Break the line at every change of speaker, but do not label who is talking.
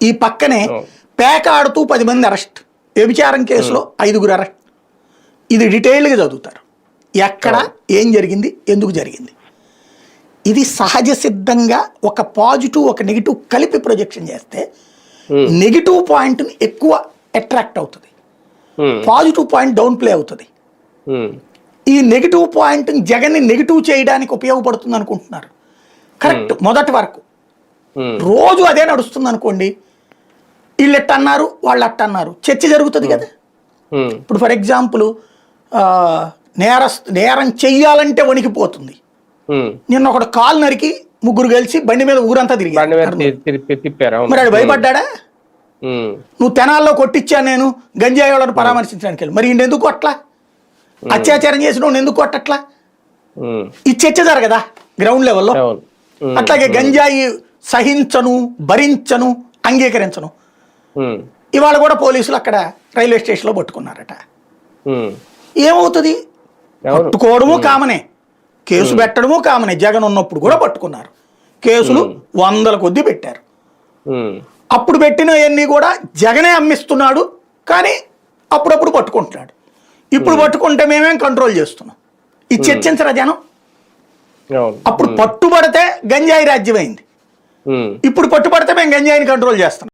ఈ పక్కనే పేక ఆడుతూ 10 మంది అరెస్ట్, వ్యభిచారం కేసులో 5గురు అరెస్ట్. ఇది డీటెయిల్గా చదువుతారు, ఎక్కడ ఏం జరిగింది, ఎందుకు జరిగింది. ఇది సహజ సిద్ధంగా ఒక పాజిటివ్ ఒక నెగిటివ్ కలిపి ప్రొజెక్షన్ చేస్తే నెగిటివ్ పాయింట్ని ఎక్కువ అట్రాక్ట్ అవుతుంది, పాజిటివ్ పాయింట్ డౌన్ ప్లే అవుతుంది. ఈ నెగిటివ్ పాయింట్ జగన్ని నెగిటివ్ చేయడానికి ఉపయోగపడుతుంది అనుకుంటున్నారు. కరెక్ట్, మొదటి వరకు రోజు అదే నడుస్తుంది అనుకోండి, వీళ్ళు ఎట్ట అన్నారు వాళ్ళు అట్ట అన్నారు, చర్చ జరుగుతుంది కదా. ఇప్పుడు ఫర్ ఎగ్జాంపుల్ నేరం చెయ్యాలంటే వణికిపోతుంది. నిన్న ఒకడు కాలు నరికి 3 కలిసి బండి మీద ఊరంతా తిరిగారు. మరి అది భయపడ్డా? నువ్వు తెనాల్లో కొట్టించా నేను గంజాయి వాళ్ళని పరామర్శించడానికి వెళ్ళి, మరి ఇండెందుకు అట్లా అత్యాచారం చేసిన ఎందుకు కొట్టట్లా? ఈ చర్చ జరగదా గ్రౌండ్ లెవెల్లో? అట్లాగే గంజాయి సహించను, భరించను, అంగీకరించను. ఇవాళ కూడా పోలీసులు అక్కడ రైల్వే స్టేషన్లో పట్టుకున్నారట. ఏమవుతుంది? పట్టుకోవడము కామనే, కేసు పెట్టడము కామనే. జగన్ ఉన్నప్పుడు కూడా పట్టుకున్నారు, కేసులు 100ల కొద్దీ పెట్టారు. అప్పుడు పెట్టినవన్నీ కూడా జగనే అమ్మిస్తున్నాడు, కానీ అప్పుడప్పుడు పట్టుకుంటున్నాడు. ఇప్పుడు పట్టుకుంటే మేమేం కంట్రోల్ చేస్తున్నాం, ఇది చర్చించరా జనం? అప్పుడు పట్టుబడితే గంజాయి రాజ్యమైంది, ఇప్పుడు పట్టుబడితే మేము గంజాయిని కంట్రోల్ చేస్తున్నాం.